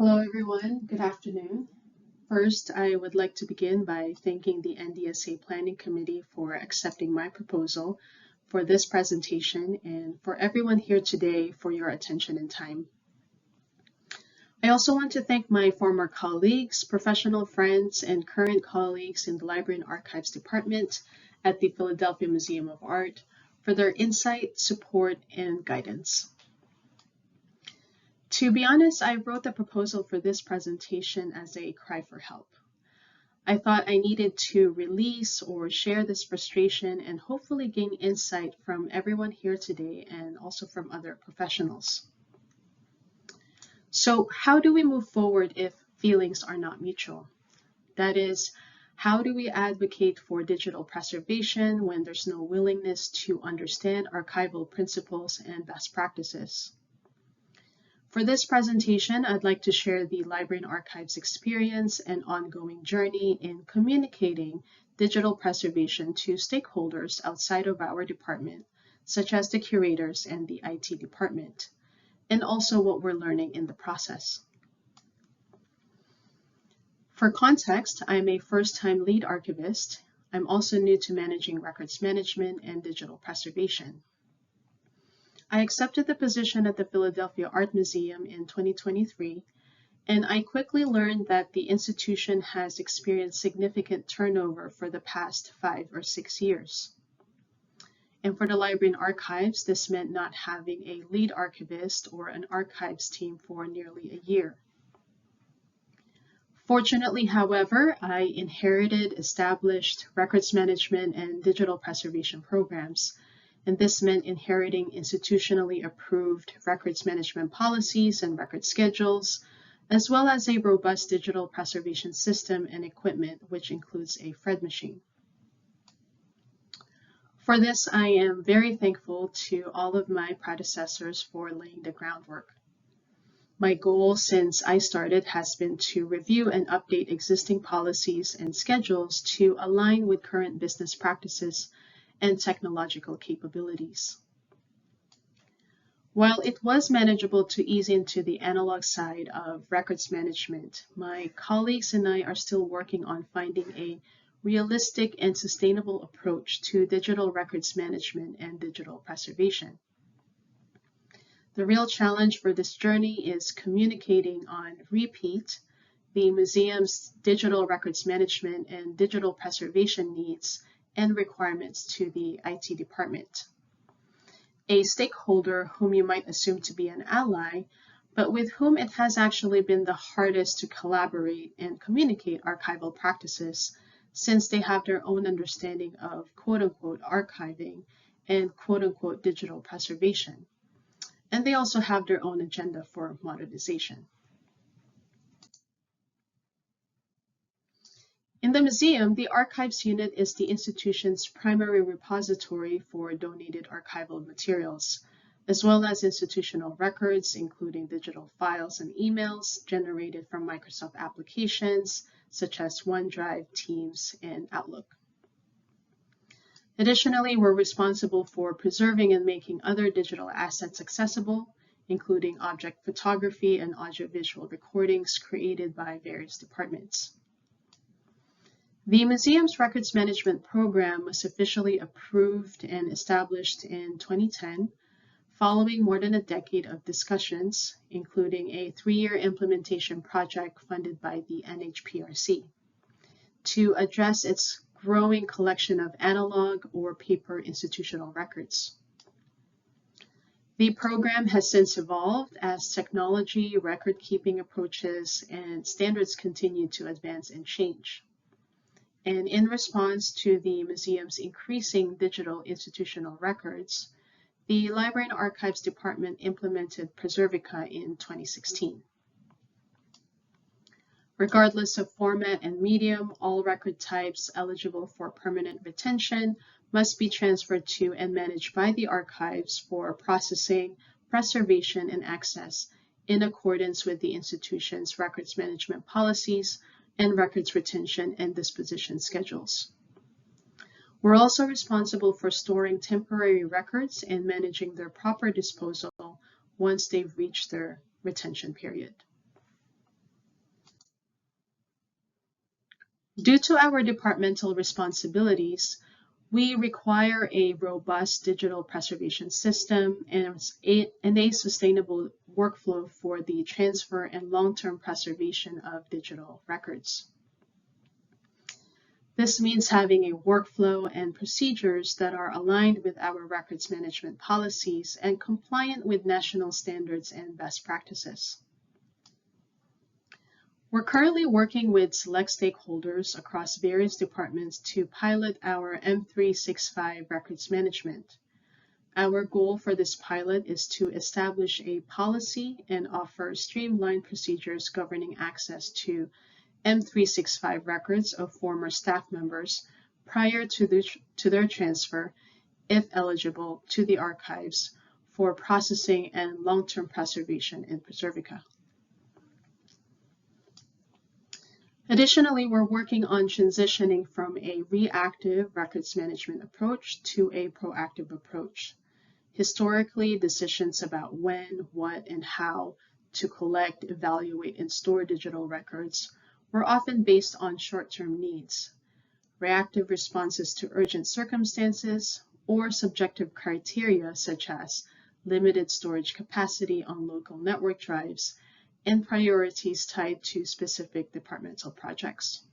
Hello, everyone. Good afternoon. First, I would like to begin by thanking the NDSA Planning Committee for accepting my proposal for this presentation and for everyone here today for your attention and time. I also want to thank my former colleagues, professional friends, and current colleagues in the Library and Archives Department at the Philadelphia Museum of Art for their insight, support, and guidance. To be honest, I wrote the proposal for this presentation as a cry for help. I thought I needed to release or share this frustration and hopefully gain insight from everyone here today and also from other professionals. So how do we move forward if feelings are not mutual? That is, how do we advocate for digital preservation when there's no willingness to understand archival principles and best practices? For this presentation, I'd like to share the Library and Archives experience and ongoing journey in communicating digital preservation to stakeholders outside of our department, such as the curators and the IT department, and also what we're learning in the process. For context, I'm a first-time lead archivist. I'm also new to managing records management and digital preservation. I accepted the position at the Philadelphia Art Museum in 2023, and I quickly learned that the institution has experienced significant turnover for the past 5 or 6 years. And for the Library and Archives, this meant not having a lead archivist or an archives team for nearly a year. Fortunately, however, I inherited established records management and digital preservation programs, and this meant inheriting institutionally approved records management policies and record schedules, as well as a robust digital preservation system and equipment, which includes a Fred machine. For this, I am very thankful to all of my predecessors for laying the groundwork. My goal since I started has been to review and update existing policies and schedules to align with current business practices and technological capabilities. While it was manageable to ease into the analog side of records management, my colleagues and I are still working on finding a realistic and sustainable approach to digital records management and digital preservation. The real challenge for this journey is communicating on repeat the museum's digital records management and digital preservation needs and requirements to the IT department. A stakeholder whom you might assume to be an ally, but with whom it has actually been the hardest to collaborate and communicate archival practices, since they have their own understanding of quote-unquote archiving and quote-unquote digital preservation. And they also have their own agenda for modernization. In the museum, the archives unit is the institution's primary repository for donated archival materials, as well as institutional records, including digital files and emails generated from Microsoft applications such as OneDrive, Teams, and Outlook. Additionally, we're responsible for preserving and making other digital assets accessible, including object photography and audiovisual recordings created by various departments. The museum's records management program was officially approved and established in 2010, following more than a decade of discussions, including a 3-year implementation project funded by the NHPRC to address its growing collection of analog or paper institutional records. The program has since evolved as technology, record-keeping approaches, and standards continue to advance and change. And in response to the museum's increasing digital institutional records, the Library and Archives Department implemented Preservica in 2016. Regardless of format and medium, all record types eligible for permanent retention must be transferred to and managed by the archives for processing, preservation, and access in accordance with the institution's records management policies and records retention and disposition schedules. We're also responsible for storing temporary records and managing their proper disposal once they've reached their retention period. Due to our departmental responsibilities, we require a robust digital preservation system and a sustainable workflow for the transfer and long-term preservation of digital records. This means having a workflow and procedures that are aligned with our records management policies and compliant with national standards and best practices. We're currently working with select stakeholders across various departments to pilot our M365 records management. Our goal for this pilot is to establish a policy and offer streamlined procedures governing access to M365 records of former staff members prior to their transfer, if eligible, to the archives for processing and long-term preservation in Preservica. Additionally, we're working on transitioning from a reactive records management approach to a proactive approach. Historically, decisions about when, what, and how to collect, evaluate, and store digital records were often based on short-term needs, reactive responses to urgent circumstances, or subjective criteria such as limited storage capacity on local network drives and priorities tied to specific departmental projects.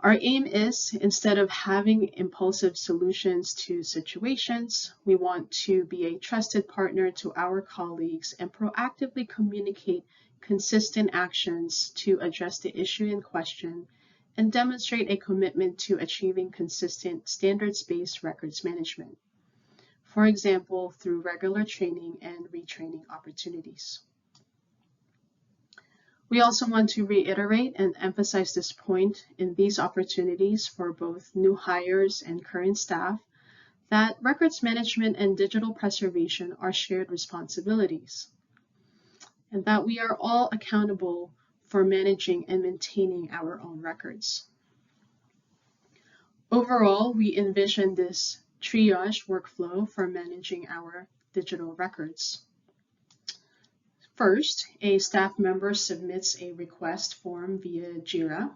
Our aim is, instead of having impulsive solutions to situations, we want to be a trusted partner to our colleagues and proactively communicate consistent actions to address the issue in question and demonstrate a commitment to achieving consistent standards-based records management. For example, through regular training and retraining opportunities. We also want to reiterate and emphasize this point in these opportunities for both new hires and current staff that records management and digital preservation are shared responsibilities, and that we are all accountable for managing and maintaining our own records. Overall, we envision this triage workflow for managing our digital records. First, a staff member submits a request form via JIRA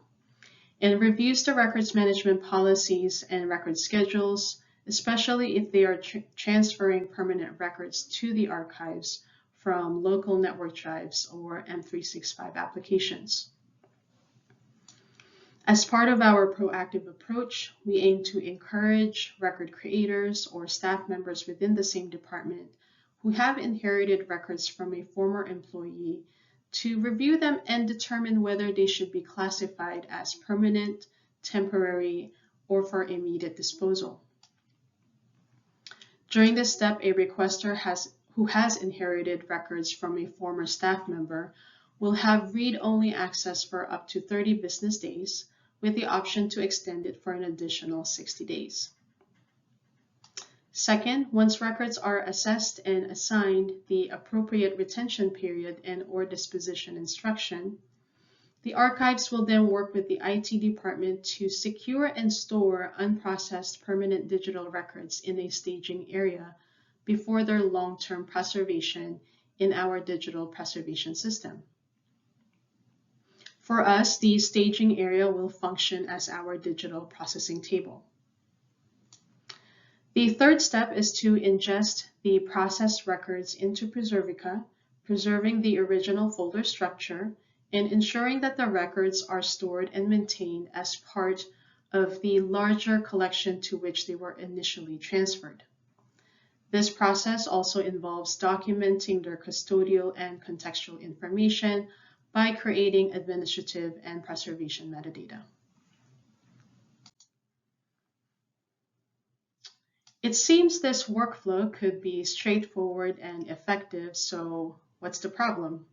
and reviews the records management policies and record schedules, especially if they are transferring permanent records to the archives from local network drives or M365 applications. As part of our proactive approach, we aim to encourage record creators or staff members within the same department who have inherited records from a former employee to review them and determine whether they should be classified as permanent, temporary, or for immediate disposal. During this step, a requester who has inherited records from a former staff member will have read-only access for up to 30 business days, with the option to extend it for an additional 60 days. Second, once records are assessed and assigned the appropriate retention period and/or disposition instruction, the archives will then work with the IT department to secure and store unprocessed permanent digital records in a staging area before their long-term preservation in our digital preservation system. For us, the staging area will function as our digital processing table. The third step is to ingest the processed records into Preservica, preserving the original folder structure and ensuring that the records are stored and maintained as part of the larger collection to which they were initially transferred. This process also involves documenting their custodial and contextual information by creating administrative and preservation metadata. It seems this workflow could be straightforward and effective, so what's the problem?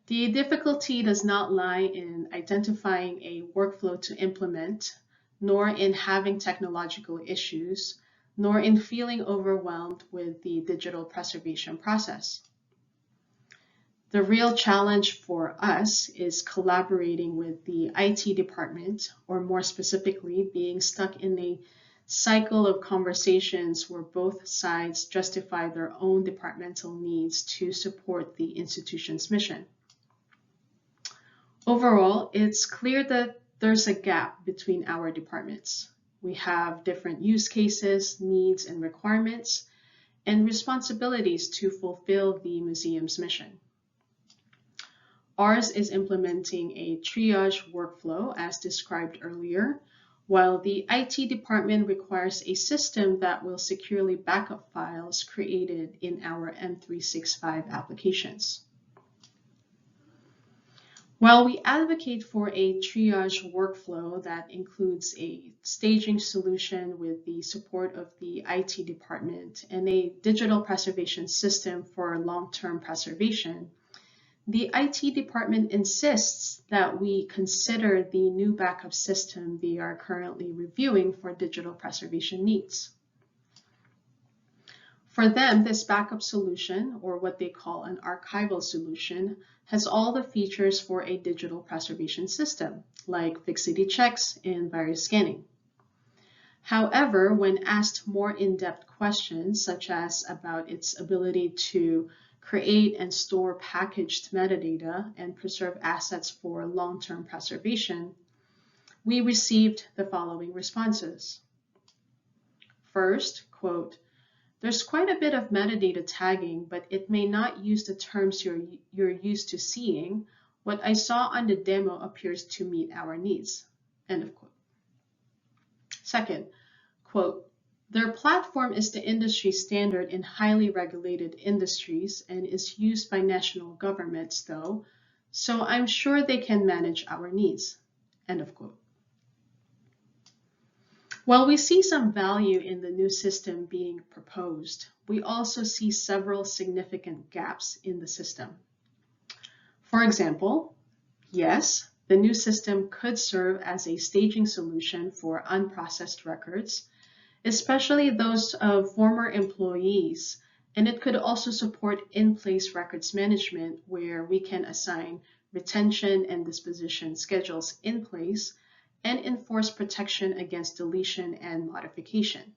The difficulty does not lie in identifying a workflow to implement, nor in having technological issues, nor in feeling overwhelmed with the digital preservation process. The real challenge for us is collaborating with the IT department, or more specifically, being stuck in a cycle of conversations where both sides justify their own departmental needs to support the institution's mission. Overall, it's clear that there's a gap between our departments. We have different use cases, needs, and requirements, and responsibilities to fulfill the museum's mission. Ours is implementing a triage workflow as described earlier, while the IT department requires a system that will securely backup files created in our M365 applications. While we advocate for a triage workflow that includes a staging solution with the support of the IT department and a digital preservation system for long-term preservation, the IT department insists that we consider the new backup system they are currently reviewing for digital preservation needs. For them, this backup solution, or what they call an archival solution, has all the features for a digital preservation system, like fixity checks and virus scanning. However, when asked more in-depth questions, such as about its ability to create and store packaged metadata and preserve assets for long-term preservation, we received the following responses. First, quote, "There's quite a bit of metadata tagging, but it may not use the terms you're used to seeing. What I saw on the demo appears to meet our needs." End of quote. Second, quote, "Their platform is the industry standard in highly regulated industries and is used by national governments, though, so I'm sure they can manage our needs." End of quote. While we see some value in the new system being proposed, we also see several significant gaps in the system. For example, yes, the new system could serve as a staging solution for unprocessed records, especially those of former employees, and it could also support in-place records management where we can assign retention and disposition schedules in place and enforce protection against deletion and modification.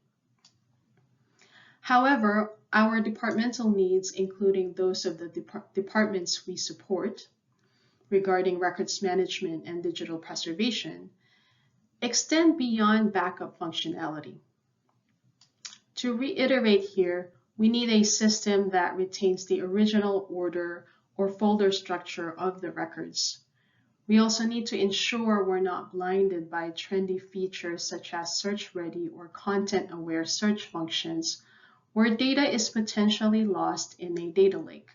However, our departmental needs, including those of the departments we support regarding records management and digital preservation, extend beyond backup functionality. To reiterate here, we need a system that retains the original order or folder structure of the records. We also need to ensure we're not blinded by trendy features such as search-ready or content-aware search functions, where data is potentially lost in a data lake.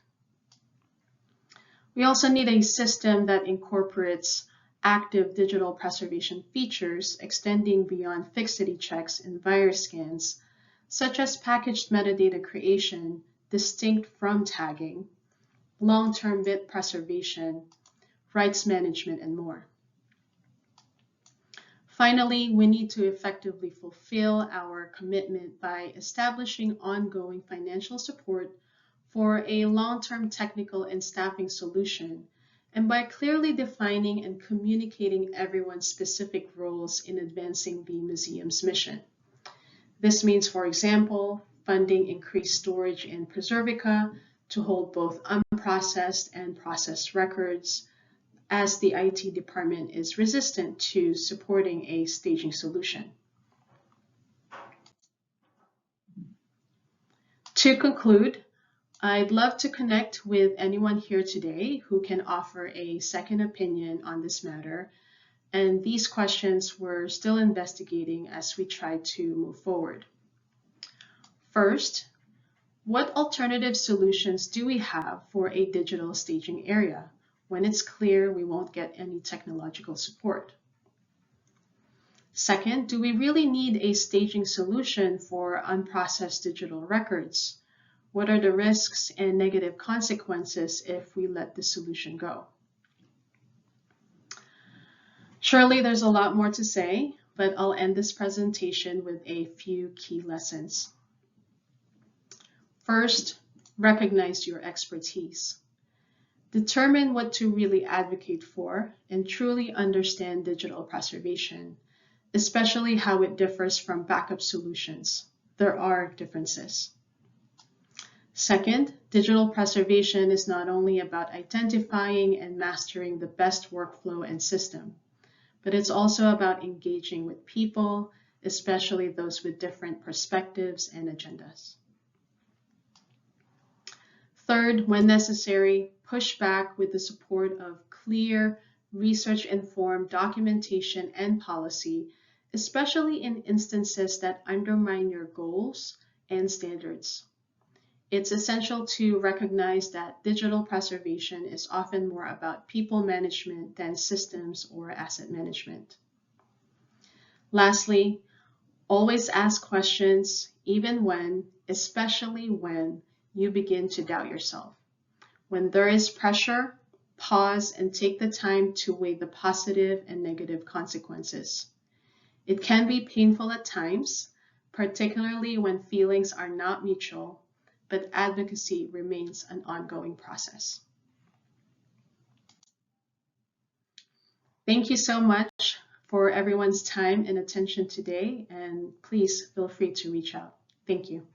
We also need a system that incorporates active digital preservation features extending beyond fixity checks and virus scans, such as packaged metadata creation distinct from tagging, long-term bit preservation, rights management, and more. Finally, we need to effectively fulfill our commitment by establishing ongoing financial support for a long-term technical and staffing solution, and by clearly defining and communicating everyone's specific roles in advancing the museum's mission. This means, for example, funding increased storage in Preservica to hold both unprocessed and processed records, as the IT department is resistant to supporting a staging solution. To conclude, I'd love to connect with anyone here today who can offer a second opinion on this matter, and these questions we're still investigating as we try to move forward. First, what alternative solutions do we have for a digital staging area when it's clear we won't get any technological support? Second, do we really need a staging solution for unprocessed digital records? What are the risks and negative consequences if we let the solution go? Surely there's a lot more to say, but I'll end this presentation with a few key lessons. First, recognize your expertise. Determine what to really advocate for and truly understand digital preservation, especially how it differs from backup solutions. There are differences. Second, digital preservation is not only about identifying and mastering the best workflow and system, but it's also about engaging with people, especially those with different perspectives and agendas. Third, when necessary, push back with the support of clear, research-informed documentation and policy, especially in instances that undermine your goals and standards. It's essential to recognize that digital preservation is often more about people management than systems or asset management. Lastly, always ask questions, even when, especially when, you begin to doubt yourself. When there is pressure, pause and take the time to weigh the positive and negative consequences. It can be painful at times, particularly when feelings are not mutual, but advocacy remains an ongoing process. Thank you so much for everyone's time and attention today, and please feel free to reach out. Thank you.